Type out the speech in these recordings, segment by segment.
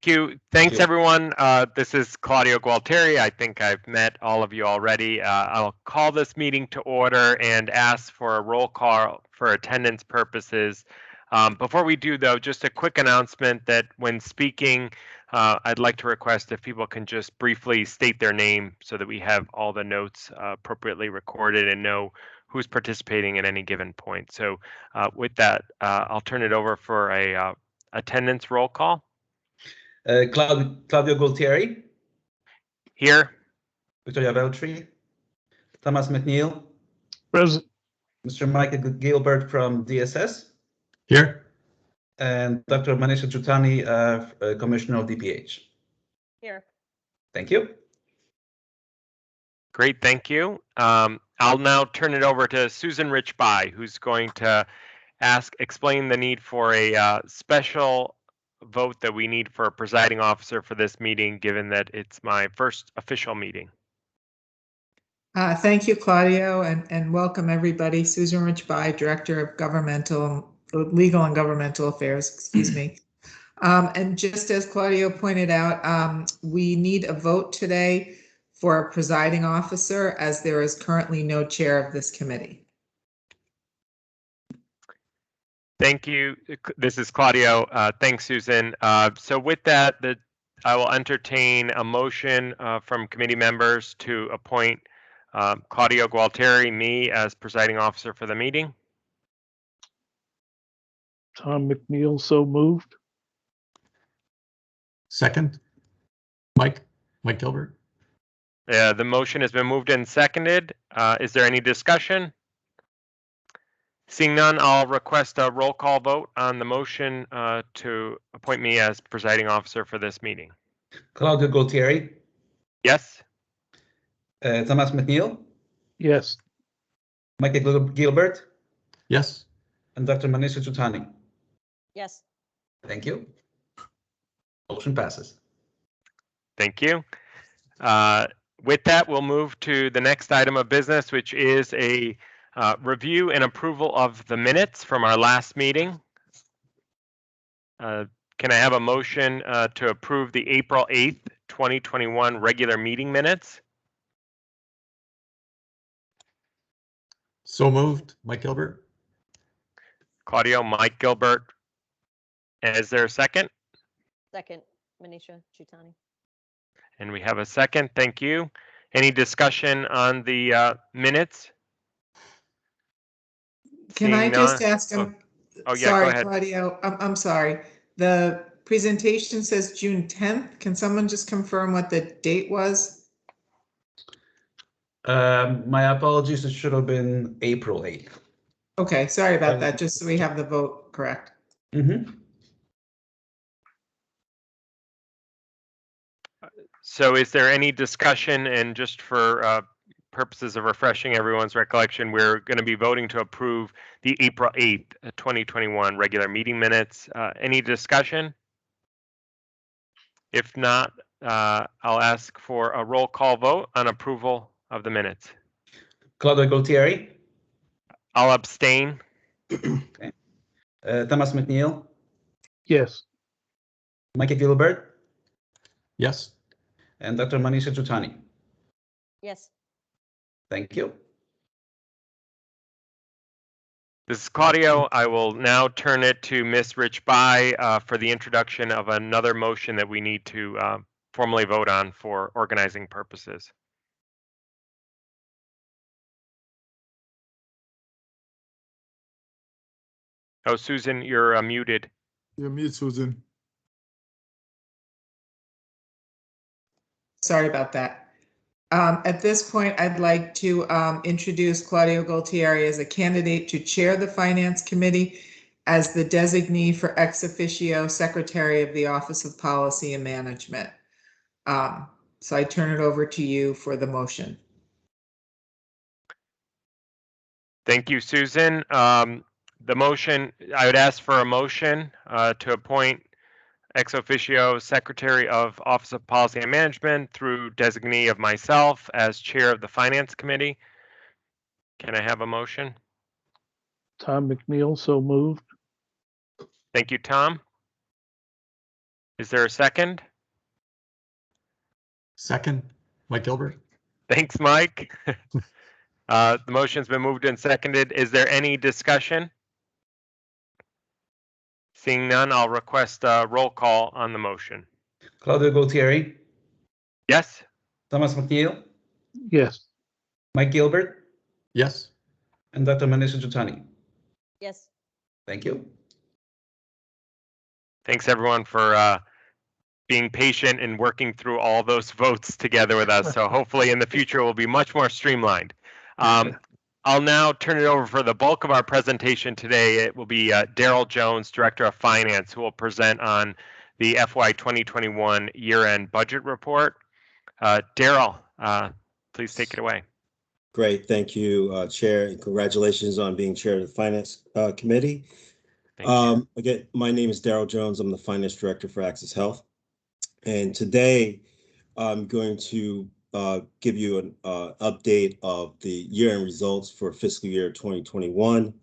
you. Thanks, everyone. This is Claudio Gualtieri. I think I've met all of you already. I'll call this meeting to order and ask for a roll call for attendance purposes. Before we do, though, just a quick announcement that when speaking, I'd like to request if people can just briefly state their name so that we have all the notes appropriately recorded and know who's participating at any given point. So with that, I'll turn it over for a attendance roll call. Claudio Gualtieri. Here. Victoria Veltri. Thomas McNeil. Present. Mr. Michael Gilbert from DSS. Here. And Dr. Manisha Jutani, Commissioner of DPH. Here. Thank you. Great, thank you. I'll now turn it over to Susan Richby, who's going to explain the need for a special vote that we need for a presiding officer for this meeting, given that it's my first official meeting. Thank you, Claudio, and welcome everybody. Susan Richby, Director of Legal and Governmental Affairs, excuse me. And just as Claudio pointed out, we need a vote today for a presiding officer, as there is currently no chair of this committee. Thank you. This is Claudio. Thanks, Susan. So with that, I will entertain a motion from committee members to appoint Claudio Gualtieri, me, as presiding officer for the meeting. Tom McNeil, so moved. Second. Mike Gilbert. The motion has been moved and seconded. Is there any discussion? Seeing none, I'll request a roll call vote on the motion to appoint me as presiding officer for this meeting. Claudio Gualtieri. Yes. Thomas McNeil. Yes. Michael Gilbert. Yes. And Dr. Manisha Jutani. Yes. Thank you. Motion passes. Thank you. With that, we'll move to the next item of business, which is a review and approval of the minutes from our last meeting. Can I have a motion to approve the April 8th, 2021 regular meeting minutes? So moved. Mike Gilbert. Claudio, Mike Gilbert. And is there a second? Second, Manisha Jutani. And we have a second. Thank you. Any discussion on the minutes? Can I just ask him? Oh, yeah, sorry, go ahead. Claudio. I'm sorry. The presentation says June 10th. Can someone just confirm what the date was? My apologies. It should have been April 8th. Okay, sorry about that. Just so we have the vote correct. Mm-hmm. So is there any discussion, and just for purposes of refreshing everyone's recollection, we're going to be voting to approve the April 8th, 2021 regular meeting minutes. Any discussion? If not, I'll ask for a roll call vote on approval of the minutes. Claudio Gualtieri. I'll abstain. Okay. Thomas McNeil. Yes. Michael Gilbert. Yes. And Dr. Manisha Jutani. Yes. Thank you. This is Claudio. I will now turn it to Ms. Richby for the introduction of another motion that we need to formally vote on for organizing purposes. Oh, Susan, you're muted. You're mute, Susan. Sorry about that. At this point, I'd like to introduce Claudio Gualtieri as a candidate to chair the Finance Committee as the designee for ex officio Secretary of the Office of Policy and Management. So I turn it over to you for the motion. Thank you, Susan. The motion, I would ask for a motion to appoint ex officio Secretary of Office of Policy and Management through designee of myself as chair of the Finance Committee. Can I have a motion? Tom McNeil, so moved. Thank you, Tom. Is there a second? Second, Mike Gilbert. Thanks, Mike. The motion's been moved and seconded. Is there any discussion? Seeing none, I'll request a roll call on the motion. Claudio Gualtieri, Yes? Thomas McNeil, yes, Mike Gilbert, Yes. and Dr. Manisha Jutani. Yes. Thank you. Thanks, everyone, for being patient and working through all those votes together with us. So hopefully in the future, we'll be much more streamlined. I'll now turn it over for the bulk of our presentation today. It will be Daryl Jones, Director of Finance, who will present on the FY 2021 year-end budget report. Daryl, please take it away. Great, thank you, Chair, and congratulations on being Chair of the Finance Committee. Thank you. Again, my name is Daryl Jones. I'm the Finance Director for Access Health. And today I'm going to give you an update of the year-end results for fiscal year 2021.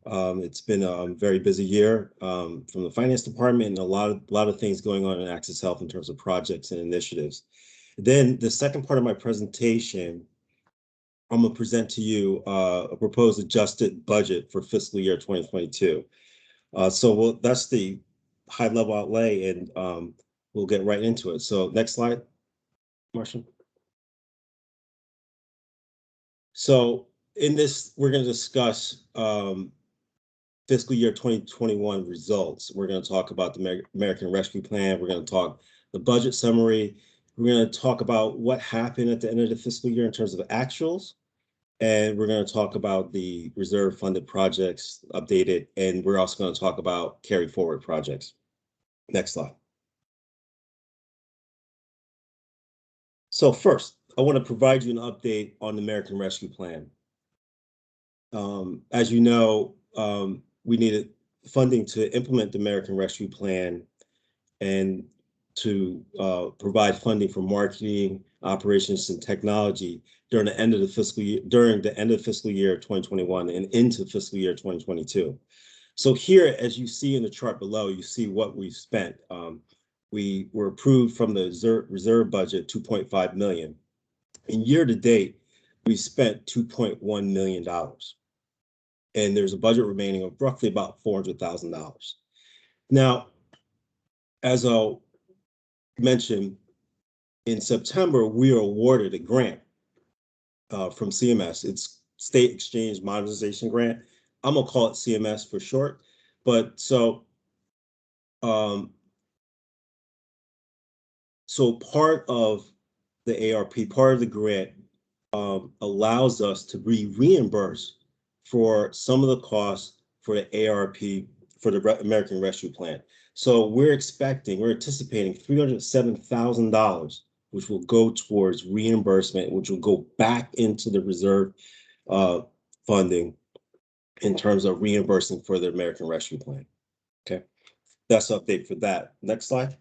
It's been a very busy year from the Finance Department and a lot of things going on in Access Health in terms of projects and initiatives. Then the second part of my presentation, I'm going to present to you a proposed adjusted budget for fiscal year 2022. That's the high level outlay, and we'll get right into it. So next slide, Marshall. So in this, we're going to discuss fiscal year 2021 results. We're going to talk about the American Rescue Plan. We're going to talk the budget summary. We're going to talk about what happened at the end of the fiscal year in terms of actuals. And we're going to talk about the reserve funded projects updated. And we're also going to talk about carry forward projects. Next slide. So first, I want to provide you an update on the American Rescue Plan. As you know, we needed funding to implement the American Rescue Plan and to provide funding for marketing, operations, and technology during the end of the fiscal year, 2021 and into fiscal year 2022. So here, as you see in the chart below, you see what we've spent. We were approved from the reserve budget $2.5 million. And year to date, we spent $2.1 million. And there's a budget remaining of roughly about $400,000. Now, as I'll mention, in September, we were awarded a grant from CMS. It's State Exchange Modernization Grant. I'm gonna call it CMS for short. But so part of the ARP, part of the grant allows us to be reimbursed for some of the costs for the ARP, for the American Rescue Plan. So we're anticipating $307,000, which will go towards reimbursement, which will go back into the reserve funding in terms of reimbursing for the American Rescue Plan. Okay, that's the update for that. Next slide.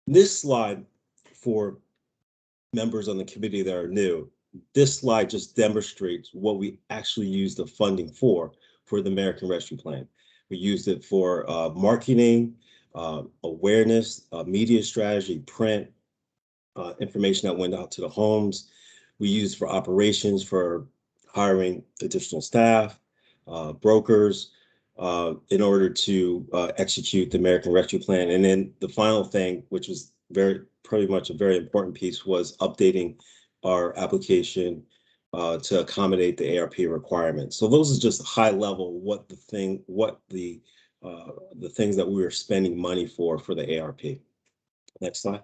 This slide, for members on the committee that are new, this slide just demonstrates what we actually use the funding for the American Rescue Plan. We used it for marketing, awareness, media strategy, print, information that went out to the homes. We used for operations, for hiring additional staff, brokers, in order to execute the American Rescue Plan. And then the final thing, which was pretty much a very important piece, was updating our application to accommodate the ARP requirements. So those are just high level the things that we were spending money for the ARP. Next slide.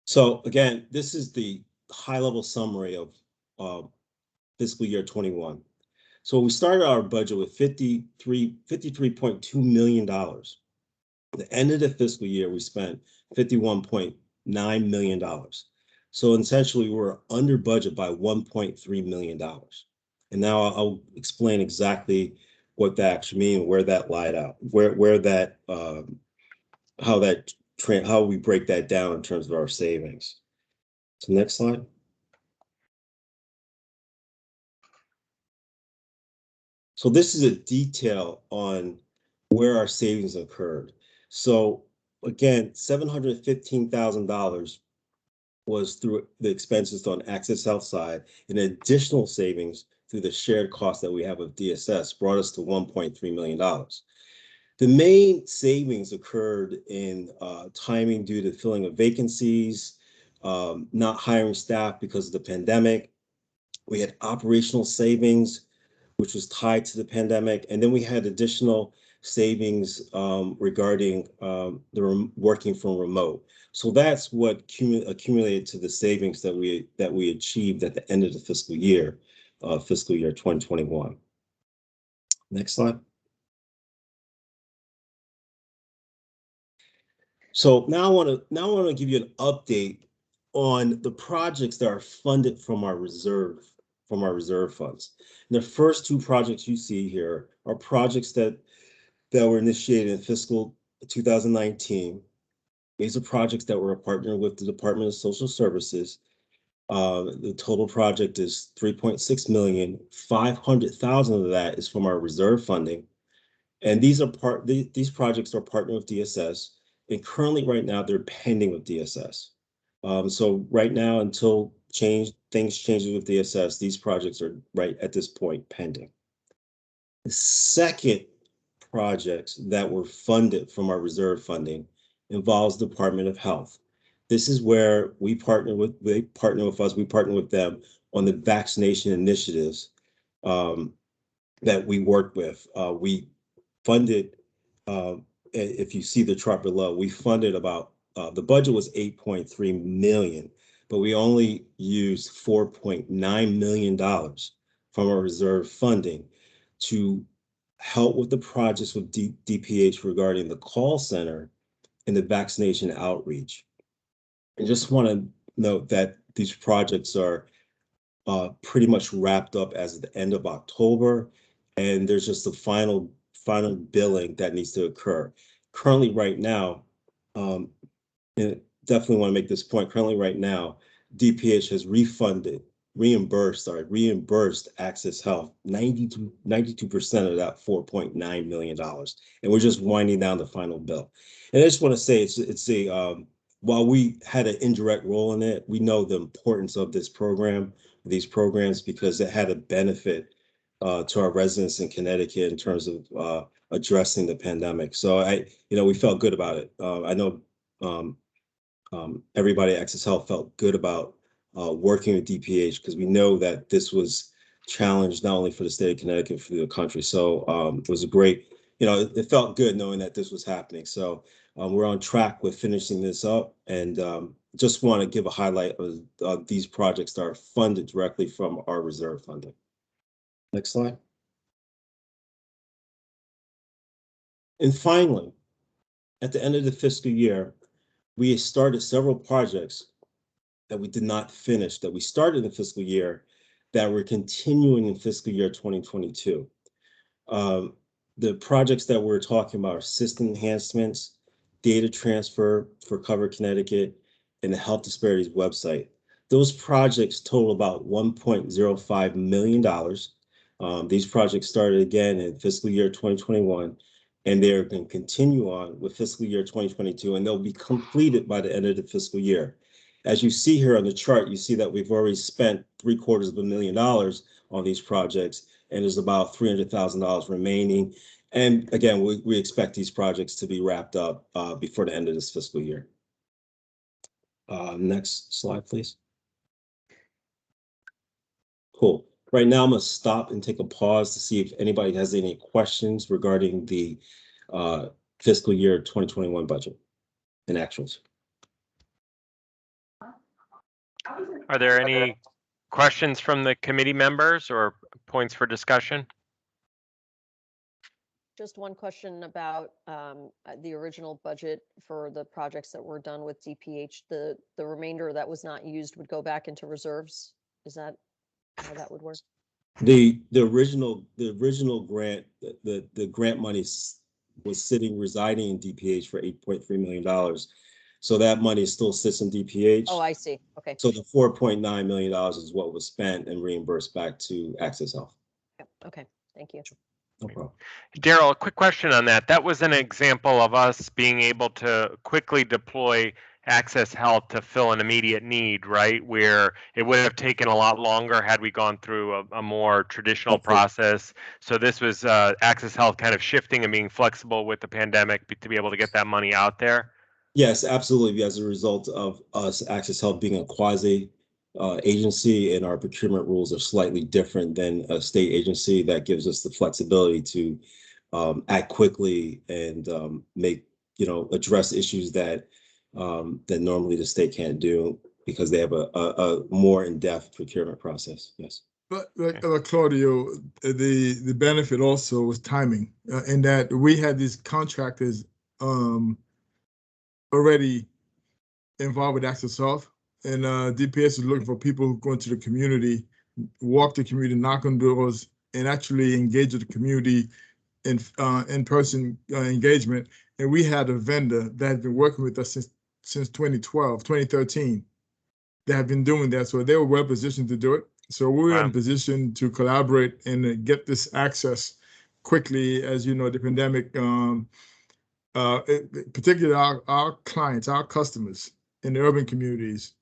So again, this is the high level summary of fiscal year 21. So we started our budget with $53.2 million. At the end of the fiscal year, we spent $51.9 million. So essentially, we're under budget by $1.3 million. And now I'll explain exactly what that actually means, where that lied out, how we break that down in terms of our savings. So next slide. So this is a detail on where our savings occurred. So again, $715,000 was through the expenses on Access Health side, and additional savings through the shared costs that we have with DSS brought us to $1.3 million. The main savings occurred in timing due to filling of vacancies, not hiring staff because of the pandemic. We had operational savings, which was tied to the pandemic. And then we had additional savings regarding the working from remote. So that's what accumulated to the savings that we achieved at the end of the fiscal year 2021. Next slide. So now I want to give you an update on the projects that are funded from our reserve funds. And the first two projects you see here are projects that were initiated in fiscal 2019. These are projects that were a partner with the Department of Social Services. The total project is $3.6 million. $500,000 of that is from our reserve funding. And these projects are partnered with DSS. And currently right now they're pending with DSS. So right now, until things change with DSS, these projects are right at this point pending. The second projects that were funded from our reserve funding involves Department of Health. This is where they partner with us, we partner with them on the vaccination initiatives that we work with. We funded, if you see the chart below, we funded about, the budget was $8.3 million, but we only used $4.9 million from our reserve funding to help with the projects with DPH regarding the call center and the vaccination outreach. I just want to note that these projects are pretty much wrapped up as of the end of October, and there's just the final billing that needs to occur. Currently, right now, and definitely want to make this point. Currently, right now, DPH has reimbursed Access Health 92% of that $4.9 million, and we're just winding down the final bill. And I just want to say while we had an indirect role in it, we know the importance of these programs, because it had a benefit to our residents in Connecticut in terms of addressing the pandemic. So we felt good about it. I know everybody at Access Health felt good about working with DPH, because we know that this was challenged not only for the state of Connecticut, but for the country. So it was a great, it felt good knowing that this was happening. So we're on track with finishing this up, and just want to give a highlight of these projects that are funded directly from our reserve funding. Next slide. And finally, at the end of the fiscal year, we started several projects that we did not finish, that we started in the fiscal year, that we're continuing in fiscal year 2022. The projects that we're talking about are system enhancements, data transfer for Cover Connecticut, and the Health Disparities website. Those projects total about $1.05 million. These projects started again in fiscal year 2021, and they're going to continue on with fiscal year 2022, and they'll be completed by the end of the fiscal year. As you see here on the chart, you see that we've already spent $750,000 on these projects, and there's about $300,000 remaining. And again, we expect these projects to be wrapped up before the end of this fiscal year. Next slide, please. Cool. Right now, I'm going to stop and take a pause to see if anybody has any questions regarding the fiscal year 2021 budget and actuals. Are there any questions from the committee members or points for discussion? Just one question about the original budget for the projects that were done with DPH. The remainder that was not used would go back into reserves. Is that how that would work? The original grant, the grant money was residing in DPH for $8.3 million. So that money still sits in DPH. Oh, I see. Okay. So the $4.9 million is what was spent and reimbursed back to Access Health. Okay. Thank you. No problem. Daryl, a quick question on that. That was an example of us being able to quickly deploy Access Health to fill an immediate need, right? Where it would have taken a lot longer had we gone through a more traditional Absolutely. process. So this was Access Health kind of shifting and being flexible with the pandemic to be able to get that money out there. Yes, absolutely. As a result of us, Access Health being a quasi agency, and our procurement rules are slightly different than a state agency, that gives us the flexibility to act quickly and make, address issues that normally the state can't do because they have a more in-depth procurement process. Yes. But Claudio, the benefit also was timing, in that we had these contractors already involved with Access Health, and DPS is looking for people who go into the community, walk the community, knock on doors, and actually engage with the community in person engagement. And we had a vendor that had been working with us since 2013, that have been doing that. So they were well positioned to do it. So we were in a position to collaborate and get this access quickly. As you know, the pandemic, particularly our clients, our customers in the urban communities,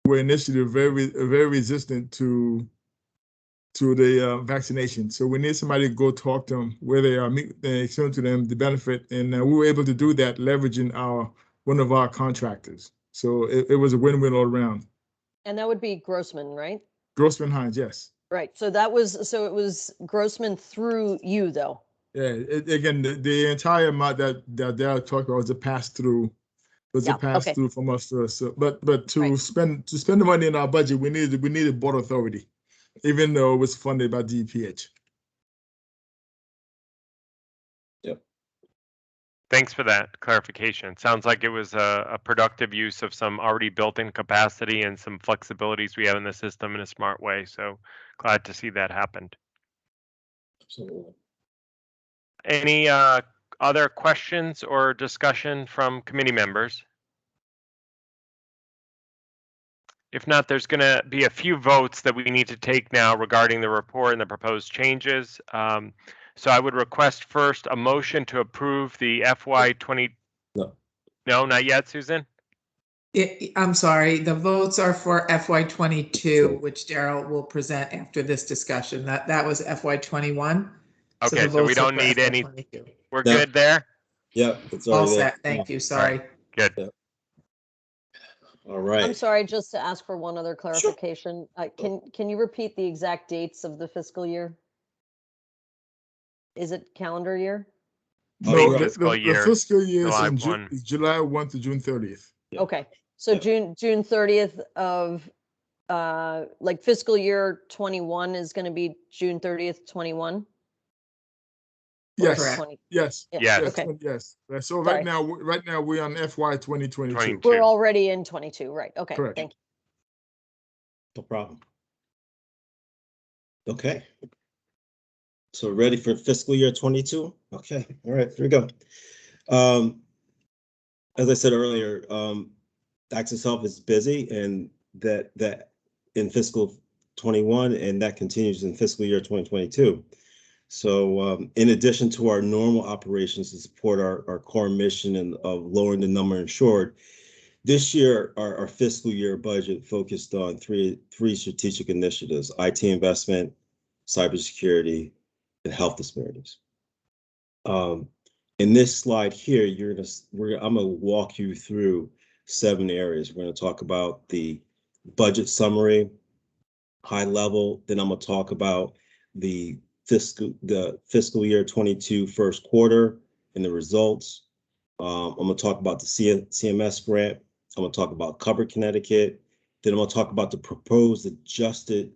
were initially very resistant to the vaccination. So we need somebody to go talk to them where they are, explain to them the benefit, and we were able to do that leveraging one of our contractors. So it was a win-win all around. And that would be Grossman, right? Grossman Hines, yes. Right. So it was Grossman through you, though. Yeah. Again, the entire amount that they're talking about was a pass through. Through from us to us. So, but to spend the money in our budget, we needed board authority, even though it was funded by DPH. Yep. Thanks for that clarification. Sounds like it was a productive use of some already built-in capacity and some flexibilities we have in the system in a smart way. So glad to see that happened. Absolutely. Any other questions or discussion from committee members? If not, there's going to be a few votes that we need to take now regarding the report and the proposed changes. So I would request first a motion to approve the FY20. No, not yet, Susan? I'm sorry, the votes are for FY22, which Daryl will present after this discussion. That was FY21. Okay, so we don't need any. We're good there? Yep, it's All already set. there. Thank you. Sorry. Good. Yep. All right. I'm sorry, just to ask for one other clarification. Can you repeat the exact dates of the fiscal year? Is it calendar year? No, the fiscal year, fiscal year July is July 1 to June 30th. Yeah. Okay, so Yeah. June 30th of like fiscal year 21 is going to be June 30th, 21. Yes. Correct. Yes. Yeah. Yes. Okay. Yes. So Sorry. right now we're on FY 2022. 22. We're already in 22, right? Okay. Correct. Thank you. No problem. Okay. So ready for fiscal year 22? Okay. All right. Here we go. As I said earlier, Access Health is busy, and that in fiscal 21, and that continues in fiscal year 2022. So in addition to our normal operations to support our core mission of lowering the number insured, this year our fiscal year budget focused on three strategic initiatives: IT investment, cybersecurity, and health disparities. In this slide here, I'm gonna walk you through 7 areas. We're gonna talk about the budget summary, high level. Then I'm gonna talk about the fiscal year 22 first quarter and the results. I'm gonna talk about the CMS grant. I'm gonna talk about Cover Connecticut. Then I'm gonna talk about the proposed adjusted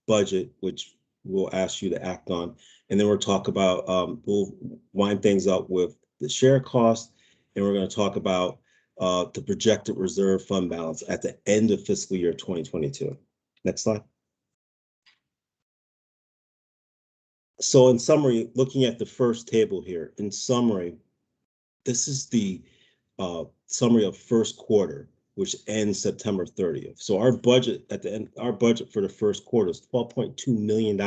budget, which we'll ask you to act on. And then we'll talk about, we'll wind things up with the share cost, and we're gonna talk about the projected reserve fund balance at the end of fiscal year 2022. Next slide. So in summary, looking at the first table here, in summary, this is the summary of first quarter, which ends September 30th. So our budget at the end, our budget for the first quarter is $12.2 million.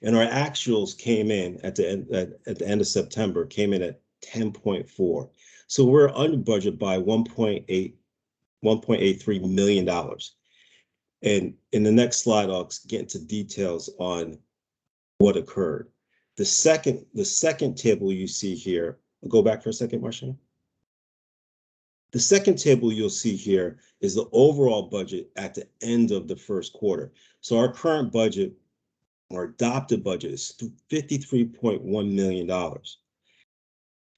And our actuals came in at the end of September, came in at 10.4. So we're under budget by $1.83 million. And in the next slide, I'll get into details on what occurred. The second table you see here, I'll go back for a second, Marcia. The second table you'll see here is the overall budget at the end of the first quarter. So our current budget, our adopted budget, is $53.1 million.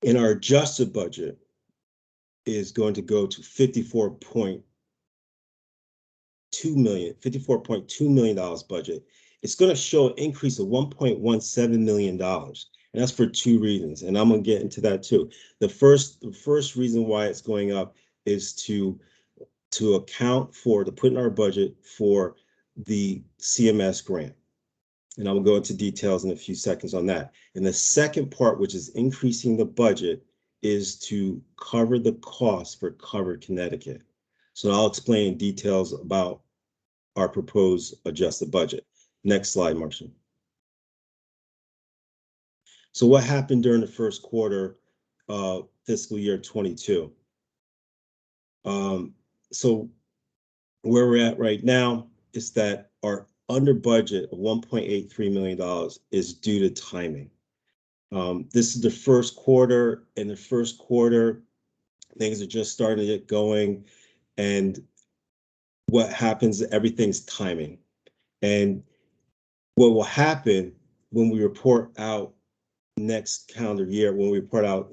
And our adjusted budget is going to go to $54.2 million budget. It's going to show an increase of $1.17 million. And that's for two reasons. And I'm going to get into that too. The first reason why it's going up is to account for, to put in our budget for the CMS grant. And I'm going to go into details in a few seconds on that. And the second part, which is increasing the budget, is to cover the cost for Covered Connecticut. So I'll explain details about our proposed adjusted budget. Next slide, Marcia. So what happened during the first quarter of fiscal year 22? So where we're at right now is that our under budget of $1.83 million is due to timing. This is the first quarter. In the first quarter, things are just starting to get going. And what happens, everything's timing. And what will happen when we report out next calendar year, when we report out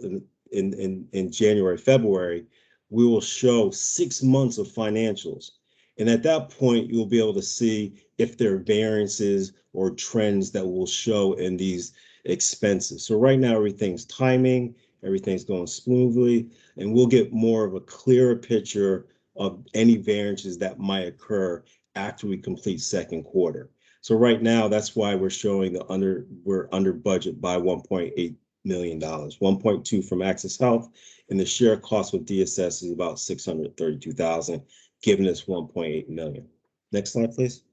in January, February, we will show 6 months of financials. And at that point, you'll be able to see if there are variances or trends that will show in these expenses. So right now, everything's timing, everything's going smoothly, and we'll get more of a clearer picture of any variances that might occur after we complete second quarter. So right now, that's why we're showing we're under budget by $1.8 million, 1.2 from Access Health, and the share cost with DSS is about $632,000, giving us $1.8 million. Next slide, please.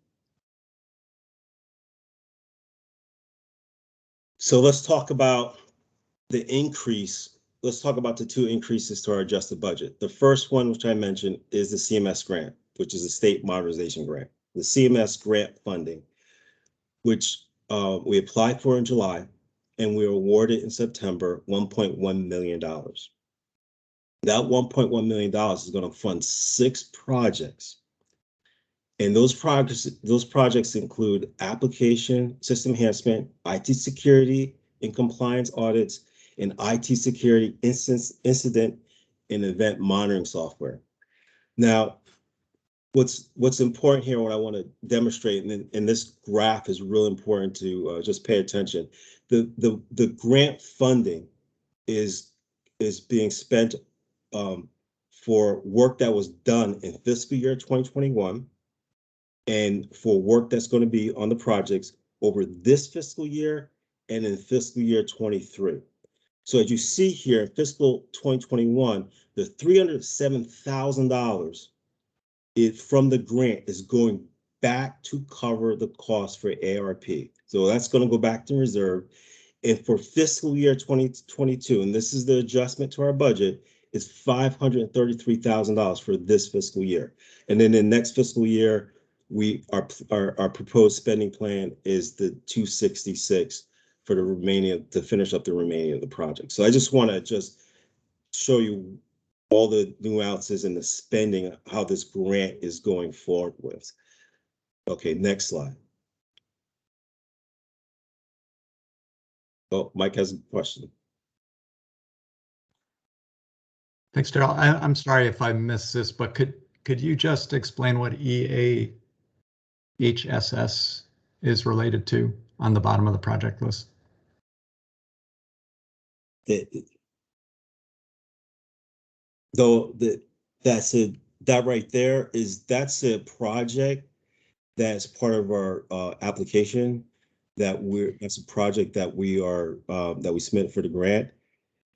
So let's talk about the increase. Let's talk about the two increases to our adjusted budget. The first one, which I mentioned, is the CMS grant, which is a state modernization grant. The CMS grant funding, which we applied for in July, and we were awarded in September $1.1 million. That $1.1 million is going to fund 6 projects. And those projects include application, system enhancement, IT security and compliance audits, and IT security incident and event monitoring software. Now, what's important here, what I want to demonstrate, and this graph is real important to just pay attention. The grant funding is being spent for work that was done in fiscal year 2021 and for work that's going to be on the projects over this fiscal year and in fiscal year 23. So as you see here, in fiscal 2021, the $307,000 from the grant is going back to cover the cost for ARP. So that's going to go back to reserve. And for fiscal year 2022, and this is the adjustment to our budget, is $533,000 for this fiscal year. And then in next fiscal year, our proposed spending plan is the 266 for the remaining, to finish up the remaining of the project. So I just want to just show you all the nuances in the spending, how this grant is going forward with. Okay, next slide. Oh, Mike has a question. Thanks, Daryl. I'm sorry if I missed this, but could you just explain what AHCT is related to on the bottom of the project list? That right there that's a project that's part of our application that's a project that we submitted for the grant.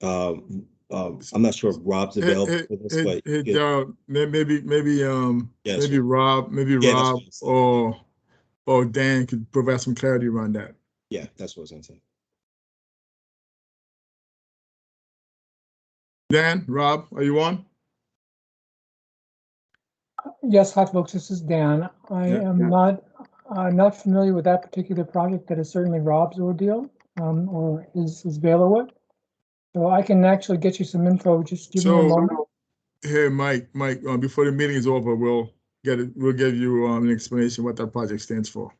I'm not sure if Rob's available for this, but yes, maybe Rob yeah, or Dan could provide some clarity around that. Yeah, that's what I was gonna say. Dan, Rob, are you on? Yes, hi folks, this is Dan. I Yeah. am not familiar with that particular project. That is certainly Rob's ordeal, or his bailiwick. So I can actually get you some info. Just give me a moment. Hey, Mike, before the meeting is over, we'll give you an explanation what that project stands for.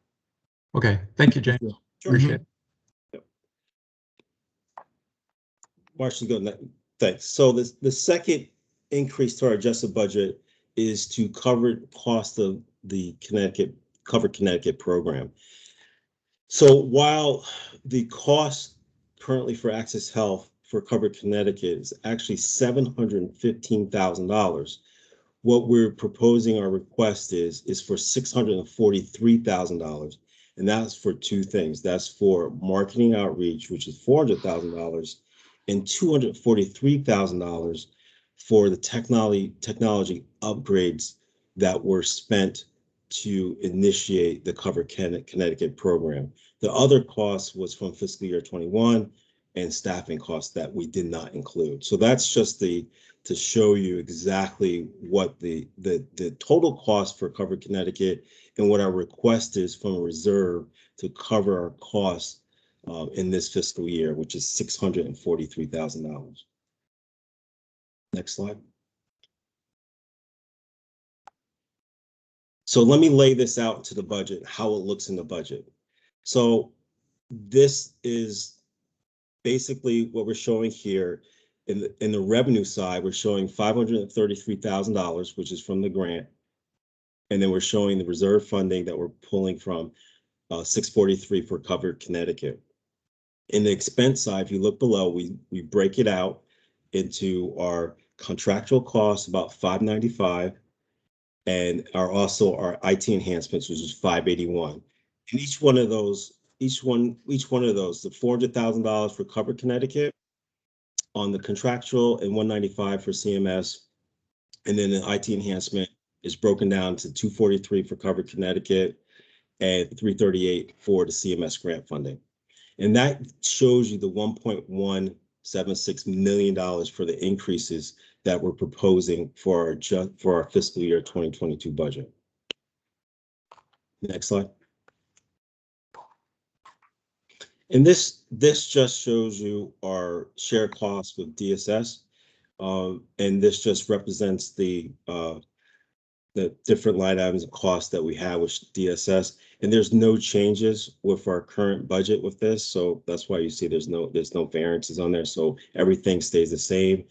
Okay, thank you, James. Yeah. Appreciate it. Marshall's good. Thanks. So the second increase to our adjusted budget is to cover cost of the Covered Connecticut program. So while the cost currently for Access Health for Covered Connecticut is actually $715,000, what we're proposing our request is for $643,000. And that's for two things. That's for marketing outreach, which is $400,000, and $243,000 for the technology upgrades that were spent to initiate the Covered Connecticut program. The other cost was from fiscal year 21 and staffing costs that we did not include. So that's just to show you exactly what the total cost for Covered Connecticut and what our request is from a reserve to cover our costs in this fiscal year, which is $643,000. Next slide. So let me lay this out to the budget, how it looks in the budget. So this is basically what we're showing here. In the revenue side, we're showing $533,000, which is from the grant. And then we're showing the reserve funding that we're pulling from 643 for Covered Connecticut. In the expense side, if you look below, we break it out into our contractual costs, about $595, and our IT enhancements, which is $581. And each one of those, the $400,000 for Covered Connecticut on the contractual and $195 for CMS, and then the IT enhancement is broken down to $243 for Covered Connecticut and $338 for the CMS grant funding. And that shows you the $1.176 million for the increases that we're proposing for our fiscal year 2022 budget. Next slide. And this just shows you our share costs with DSS. And this just represents the different line items and costs that we have with DSS. And there's no changes with our current budget with this. So that's why you see there's no variances on there. So everything stays the same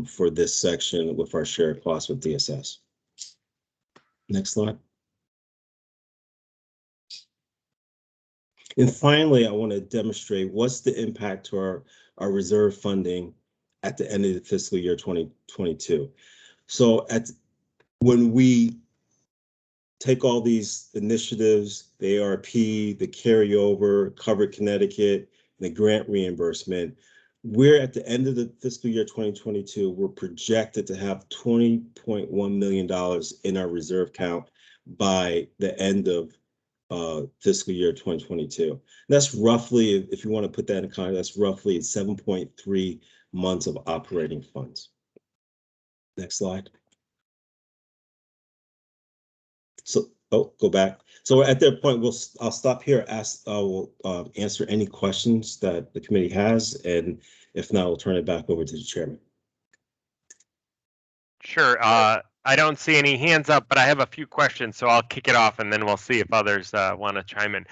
for this section with our share costs with DSS. Next slide. And finally, I want to demonstrate what's the impact to our reserve funding at the end of the fiscal year 2022. So when we take all these initiatives, the ARP, the carryover, Covered Connecticut, the grant reimbursement, we're at the end of the fiscal year 2022, we're projected to have $20.1 million in our reserve count by the end of fiscal year 2022. That's roughly, if you want to put that in context, that's roughly 7.3 months of operating funds. Next slide. So, go back. So at that point, I'll stop here. We'll answer any questions that the committee has, and if not, we'll turn it back over to the chairman. Sure. I don't see any hands up, but I have a few questions, so I'll kick it off and then we'll see if others want to chime in.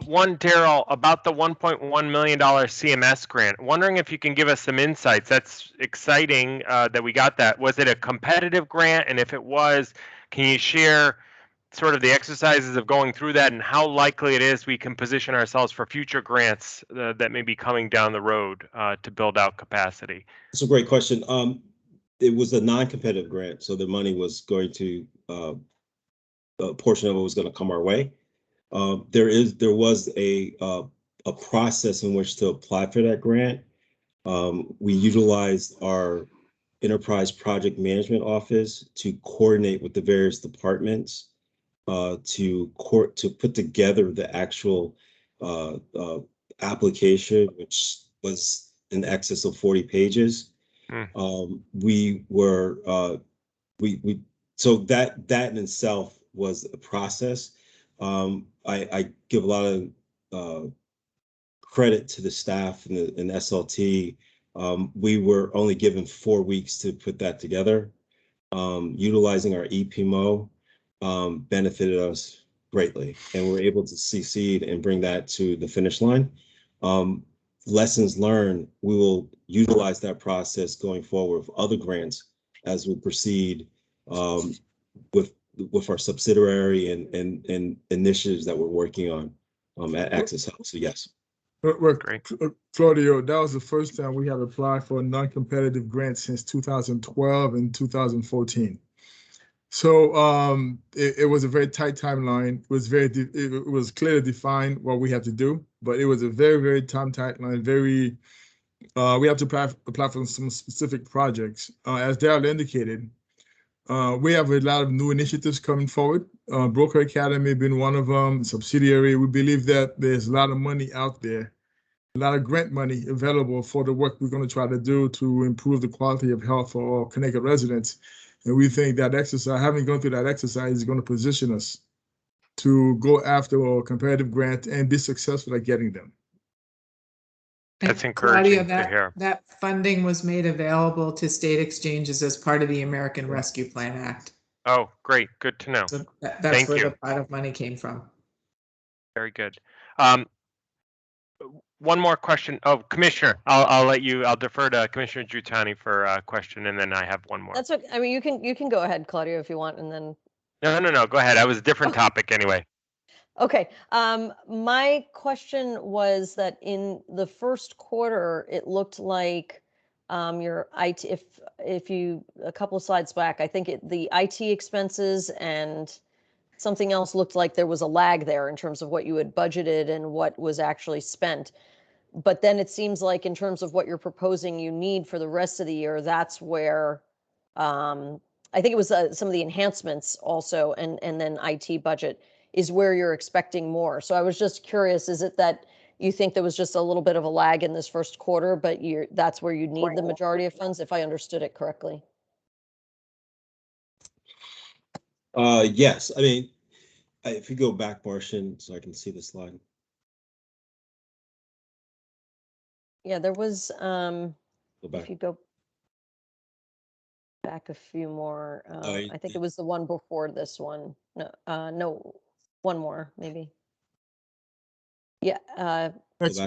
One, Daryl, about the $1.1 million CMS grant, wondering if you can give us some insights. That's exciting that we got that. Was it a competitive grant? And if it was, can you share sort of the exercises of going through that and how likely it is we can position ourselves for future grants that may be coming down the road to build out capacity? That's a great question. It was a non-competitive grant, so the money was going to, a portion of it was going to come our way. There was a process in which to apply for that grant. We utilized our enterprise project management office to coordinate with the various departments to put together the actual application, which was in excess of 40 pages. We were so that in itself was a process. I give a lot of credit to the staff and the SLT. We were only given 4 weeks to put that together. Utilizing our EPMO benefited us greatly, and we're able to succeed and bring that to the finish line. Lessons learned, we will utilize that process going forward with other grants as we proceed with our subsidiary and initiatives that we're working on at Access Health. So yes. Great. Claudio, that was the first time we had applied for a non-competitive grant since 2012 and 2014. So it was a very tight timeline. It was clearly defined what we had to do, but it was a very, very tight timeline. We have to apply for some specific projects. As Daryl indicated, we have a lot of new initiatives coming forward. Broker Academy being one of them, subsidiary. We believe that there's a lot of money out there, a lot of grant money available for the work we're going to try to do to improve the quality of health for all Connecticut residents. And we think that exercise, having gone through that exercise, is going to position us to go after a competitive grant and be successful at getting them. That's encouraging Claudia, to hear. that funding was made available to state exchanges as part of the American Rescue Plan Act. Oh, great. Good to know. So that's Thank where you. the pot of money came from. Very good. One more question. Oh, Commissioner, I'll defer to Commissioner Giutani for a question, and then I have one more. That's okay. I mean, you can go ahead, Claudio, if you want, and then. No. Go ahead. That was a different topic anyway. Okay. My question was that in the first quarter, it looked like your IT, if you, a couple of slides back, I think the IT expenses and something else looked like there was a lag there in terms of what you had budgeted and what was actually spent. But then it seems like in terms of what you're proposing you need for the rest of the year, that's where I think it was some of the enhancements also, and then IT budget is where you're expecting more. So I was just curious, is it that you think there was just a little bit of a lag in this first quarter, but that's where you need the majority of funds, if I understood it correctly? Yes, I mean, if you go back, Martian, so I can see the slide. Yeah, there was, Go back. if you go back a few more, I I think it was the one before this one. No, one more, maybe. Yeah, Go back. Go This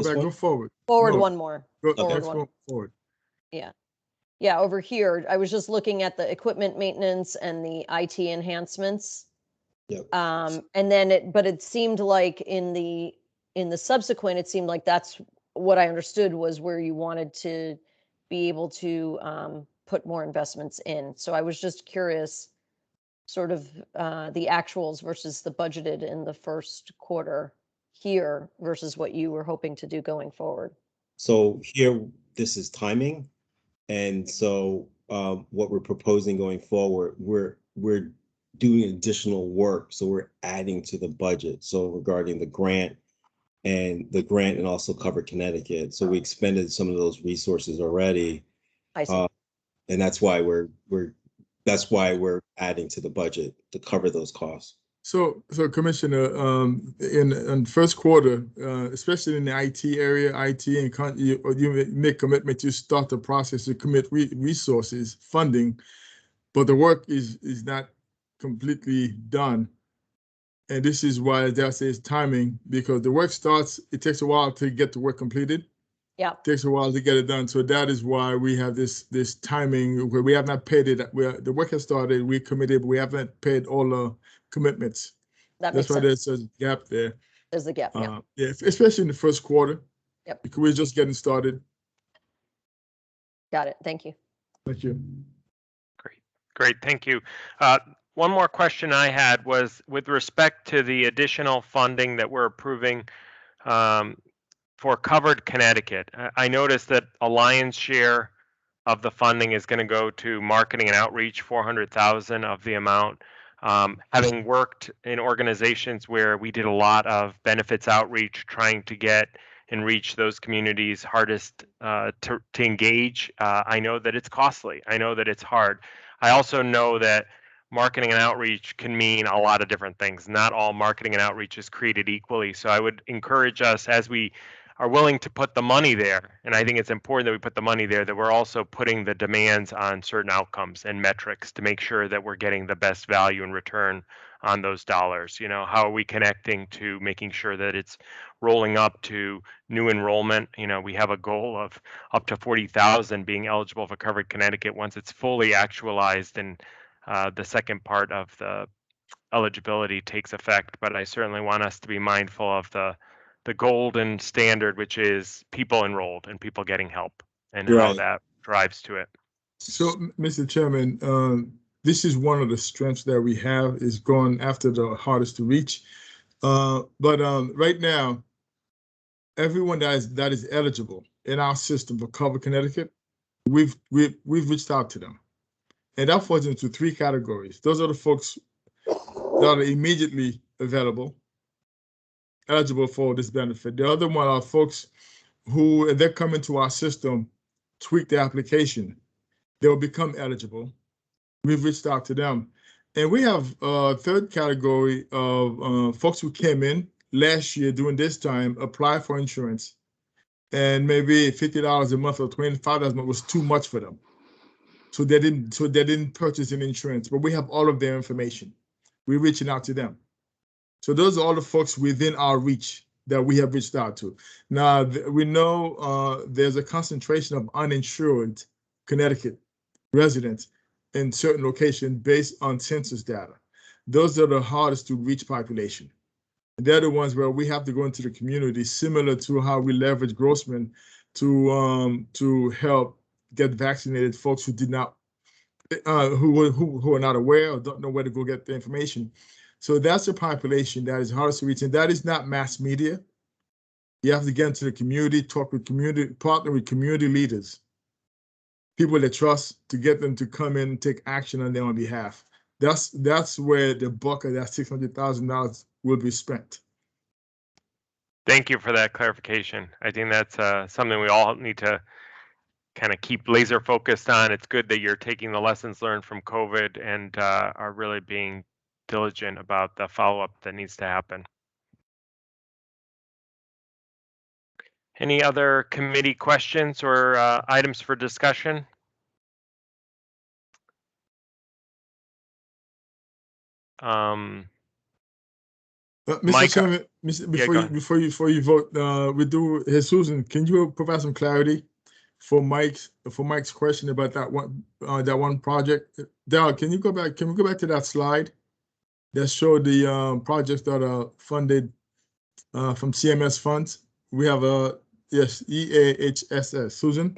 back, one? go forward. forward No. one more. Go Forward one. forward. Yeah, over here, I was just looking at the equipment maintenance and the IT enhancements. Yep. And then but it seemed like in the subsequent, it seemed like that's what I understood was where you wanted to be able to put more investments in. So I was just curious, sort of the actuals versus the budgeted in the first quarter here versus what you were hoping to do going forward. So here, this is timing. And so what we're proposing going forward, we're doing additional work. So we're adding to the budget. So regarding the grant and also Cover Connecticut. So we expended some of those resources already. I see. And that's why we're adding to the budget to cover those costs. So Commissioner, in first quarter, especially in the IT area, you make commitment to start the process to commit resources, funding, but the work is not completely done. And this is why Dale says timing, because the work starts, it takes a while to get the work completed. Yeah. It takes a while to get it done. So that is why we have this timing where we have not paid it. The work has started, we committed, but we haven't paid all the commitments. That's why there's a gap there. There's the gap, yeah. Yeah, especially in the first quarter. Yep. Because we're just getting started. Got it. Thank you. Thank you. Great. Thank you. One more question I had was with respect to the additional funding that we're approving for Covered Connecticut. I noticed that a lion's share of the funding is going to go to marketing and outreach, 400,000 of the amount. Having worked in organizations where we did a lot of benefits outreach, trying to get and reach those communities hardest to engage, I know that it's costly. I know that it's hard. I also know that marketing and outreach can mean a lot of different things. Not all marketing and outreach is created equally. So I would encourage us, as we are willing to put the money there, and I think it's important that we put the money there, that we're also putting the demands on certain outcomes and metrics to make sure that we're getting the best value and return on those dollars. You know, how are we connecting to making sure that it's rolling up to new enrollment? You know, we have a goal of up to 40,000 being eligible for Covered Connecticut once it's fully actualized and the second part of the eligibility takes effect. But I certainly want us to be mindful of the golden standard, which is people enrolled and people getting help and how Right. that drives to it. So, Mr. Chairman, this is one of the strengths that we have, is going after the hardest to reach. But right now, everyone that is eligible in our system for Covered Connecticut, we've reached out to them, and that falls into 3 categories. Those are the folks that are immediately eligible for this benefit. The other one are folks who, if they come into our system, tweak their application, they'll become eligible. We've reached out to them. And we have a third category of folks who came in last year during this time, applied for insurance, and maybe $50 a month or $25 a month was too much for them. So they didn't purchase an insurance, but we have all of their information. We're reaching out to them. So those are all the folks within our reach that we have reached out to. Now, we know there's a concentration of uninsured Connecticut residents in certain locations based on census data. Those are the hardest to reach population. They're the ones where we have to go into the community, similar to how we leverage Grossman to help get vaccinated folks who did not, who are not aware or don't know where to go get the information. So that's a population that is hardest to reach, and that is not mass media. You have to get into the community, talk with community, partner with community leaders, people that trust, to get them to come in and take action on their own behalf. That's where the bulk of that $600,000 will be spent. Thank you for that clarification. I think that's something we all need to kind of keep laser focused on. It's good that you're taking the lessons learned from COVID and are really being diligent about the follow-up that needs to happen. Any other committee questions or items for discussion? Mr. Mike, Chairman, before you vote, we do. Hey, Susan, can you provide some clarity for Mike's question about that one project? Dal, can we go back to that slide that showed the projects that are funded from CMS funds? We have yes, EAHSS. Susan?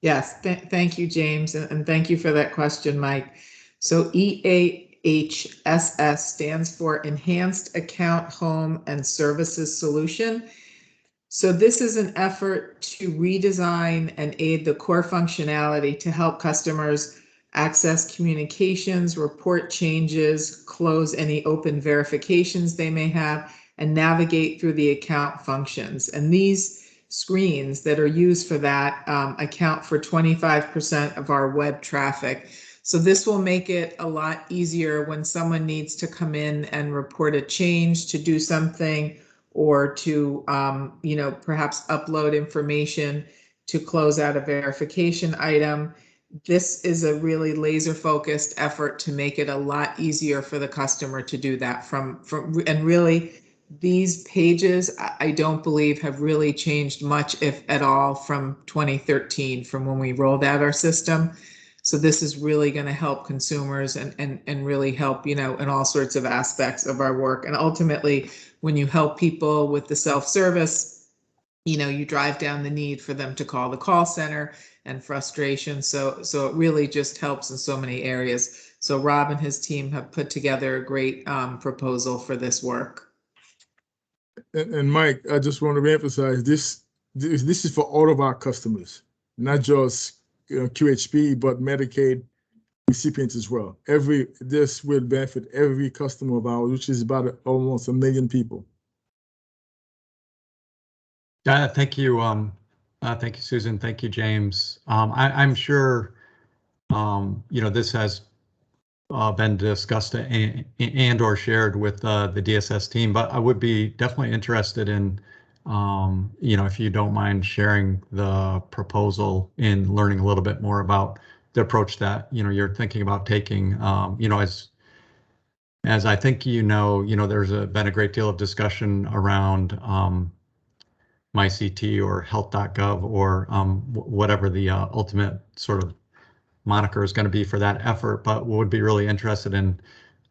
Yes, thank you, James, and thank you for that question, Mike. So EAHSS stands for Enhanced Account Home and Services Solution. So this is an effort to redesign and aid the core functionality to help customers access communications, report changes, close any open verifications they may have, and navigate through the account functions. And these screens that are used for that account for 25% of our web traffic. So this will make it a lot easier when someone needs to come in and report a change, to do something, or to perhaps upload information to close out a verification item. This is a really laser focused effort to make it a lot easier for the customer to do that and really these pages, I don't believe, have really changed much, if at all, from 2013, from when we rolled out our system. So this is really going to help consumers and really help, in all sorts of aspects of our work. And ultimately, when you help people with the self-service, you drive down the need for them to call the call center and frustration. So it really just helps in so many areas. So Rob and his team have put together a great proposal for this work. And Mike, I just want to reemphasize this is for all of our customers, not just QHP, but Medicaid, recipients as well. This will benefit every customer of ours, which is about almost 1 million people. Thank you. Thank you, Susan. Thank you, James. I'm sure, this has been discussed and or shared with the DSS team, but I would be definitely interested in, if you don't mind sharing the proposal and learning a little bit more about the approach that, you're thinking about taking, as I think, there's been a great deal of discussion around MyCT or health.gov or whatever the ultimate sort of moniker is going to be for that effort, but would be really interested in,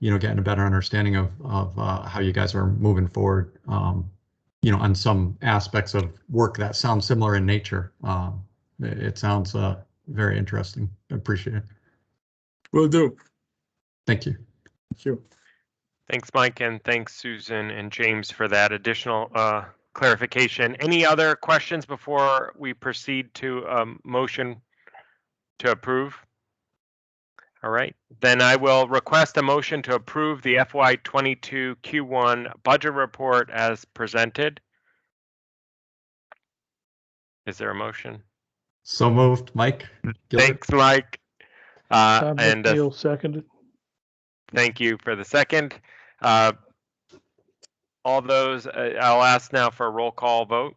getting a better understanding of how you guys are moving forward, on some aspects of work that sounds similar in nature. It sounds very interesting. I appreciate it. Will do. Thank you. Thank you. Thanks, Mike, and thanks, Susan and James, for that additional clarification. Any other questions before we proceed to motion to approve? All right, then I will request a motion to approve the FY22 Q1 budget report as presented. Is there a motion? So moved, Mike. Gilbert. Thanks, Mike. Tom And McNeil seconded. thank you for the second. All those, I'll ask now for a roll call vote.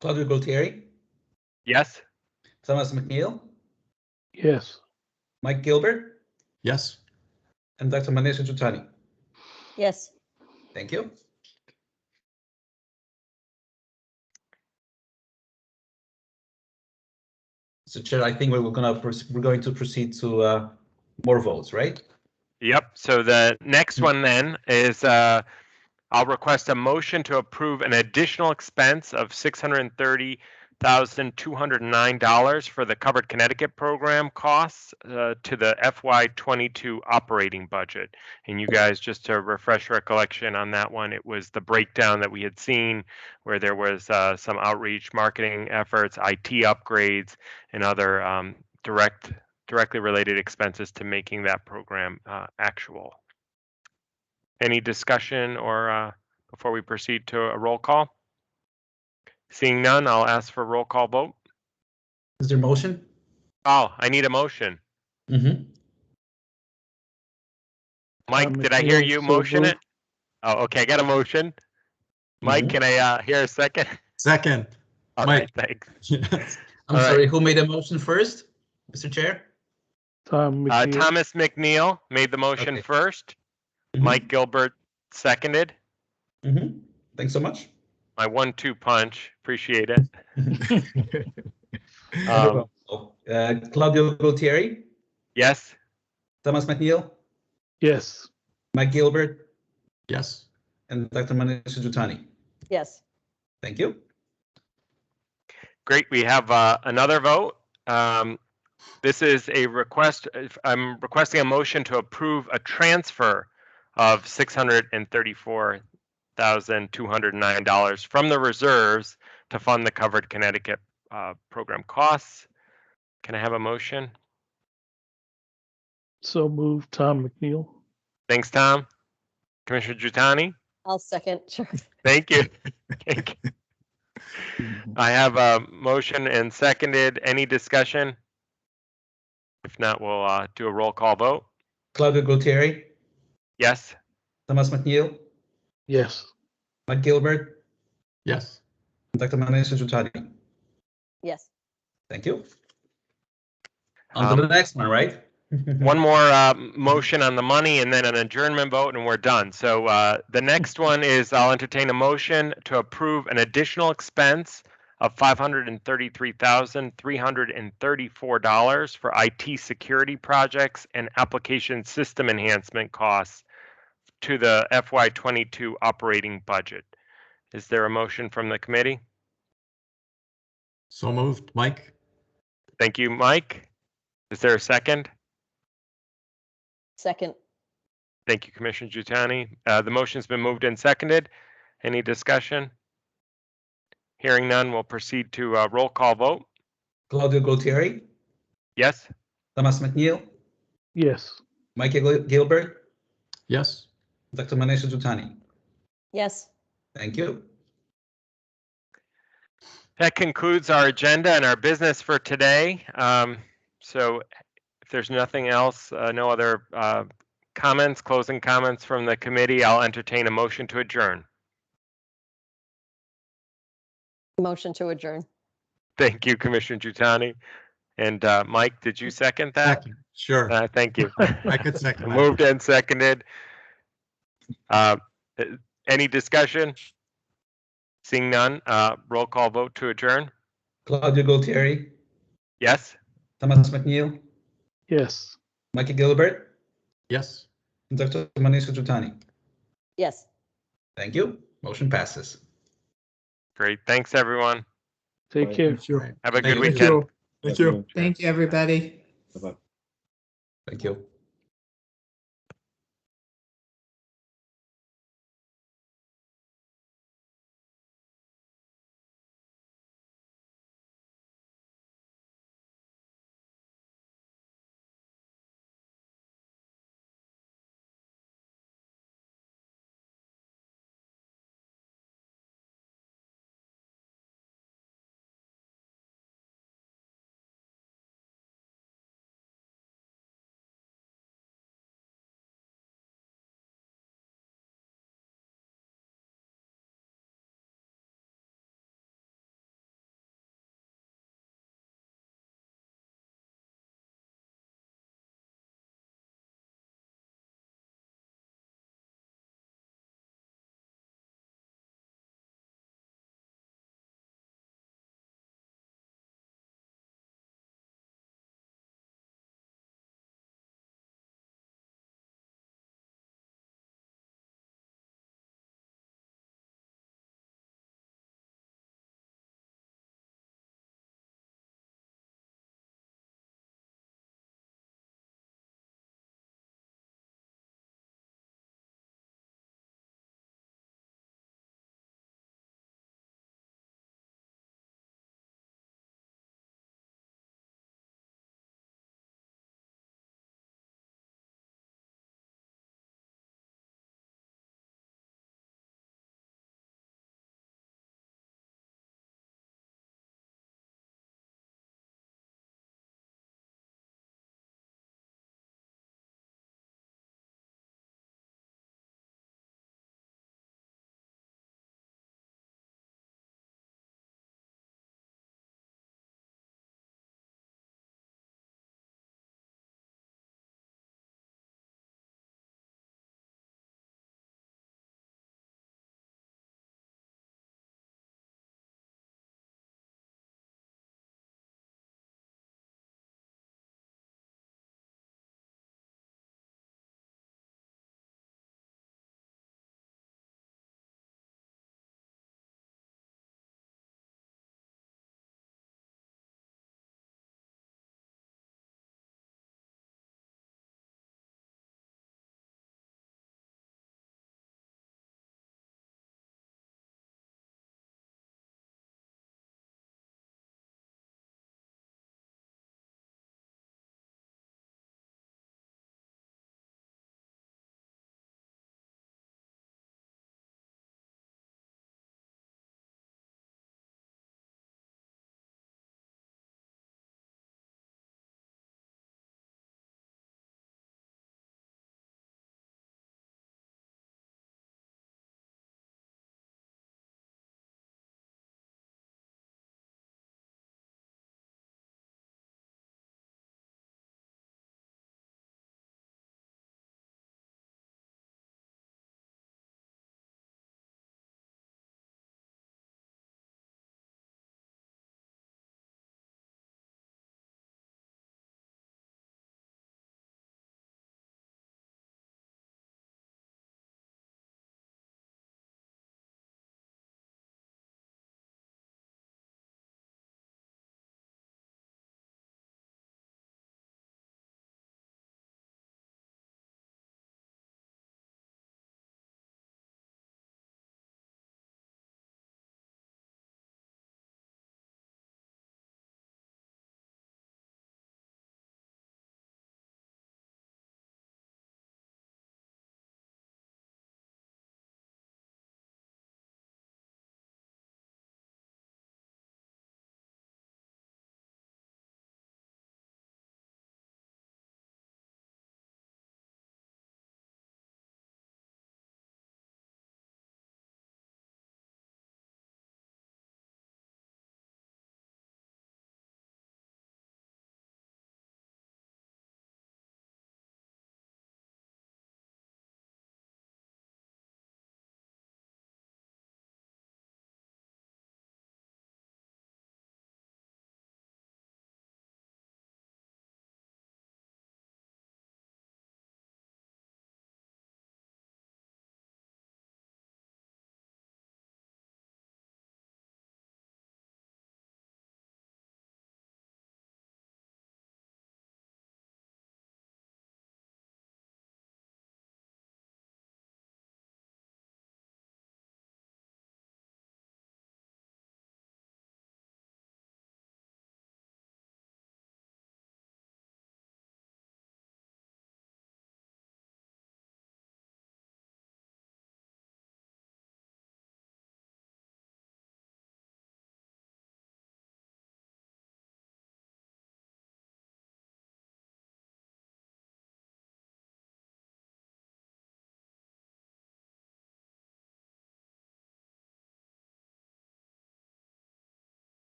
Claudio Gualtieri, Yes? Thomas McNeil, Yes. Mike Gilbert, Yes. and Dr. Manisha Jutani. Yes. Thank you. Mr. Chair, I think we're going to proceed to more votes, right? Yep, so the next one then is I'll request a motion to approve an additional expense of $630,209 for the Covered Connecticut program costs to the FY22 operating budget. And you guys, just to refresh recollection on that one, it was the breakdown that we had seen where there was some outreach marketing efforts, IT upgrades, and other directly related expenses to making that program actual. Any discussion or before we proceed to a roll call? Seeing none, I'll ask for a roll call vote. Is there a motion? Oh, I need a motion. Mm-hmm. Mike, did I hear McNeil, you so motion it? moved. Oh, okay, I got a motion. Mike, can I hear a second? Second. All Mike. right, thanks. I'm All sorry, right. who made the motion first, Mr. Chair? Tom McNeil. Thomas McNeil made the motion Okay. first. Mhm. Mike Gilbert seconded. Mm-hmm. Thanks so much. My 1-2 punch, appreciate it. Claudio Gualtieri, Yes, Thomas McNeil, Yes. Mike Gilbert, Yes. and Dr. Manisha Jutani. Yes. Thank you. great. We have another vote. This is a request. I'm requesting a motion to approve a transfer of $634,209 from the reserves to fund the Covered Connecticut program costs. Can I have a motion? So moved, Tom McNeil. Thanks, Tom. Commissioner Jutani? I'll second. Sure. Thank you. Thank you. I have a motion and seconded. Any discussion? If not, we'll do a roll call vote. Claudio Gualtieri, Yes? Thomas McNeil, Yes. Mike Gilbert, Yes. and Dr. Manisha Jutani. Yes. Thank you. On to the next one, right? One more motion on the money and then an adjournment vote and we're done. So the next one is I'll entertain a motion to approve an additional expense of $533,334 for IT security projects and application system enhancement costs to the FY22 operating budget. Is there a motion from the committee? So moved, Mike. Thank you, Mike. Is there a second? Second. Thank you, Commissioner Jutani. The motion's been moved and seconded. Any discussion? Hearing none, we'll proceed to a roll call vote. Claudio Gualtieri, Yes? Thomas McNeil, Yes. Michael Gilbert, Yes. Dr. Manisha Jutani. Yes. Thank you. That concludes our agenda and our business for today. So if there's nothing else, no other comments, closing comments from the committee, I'll entertain a motion to adjourn. Motion to adjourn. Thank you, Commissioner Jutani. And Mike, did you second that? Second. Sure. Thank you. I could second that. Moved and seconded. Any discussion? Seeing none, roll call vote to adjourn. Claudio Gualtieri, Yes? Thomas McNeil, Yes. Michael Gilbert, Yes. and Dr. Manisha Jutani. Yes. Thank you. Motion passes. Great. Thanks, everyone. Take Right. care. Thank you. Have a Thank good you. Thank weekend. you. Thank you. Thank you, everybody. Bye-bye. Thank you.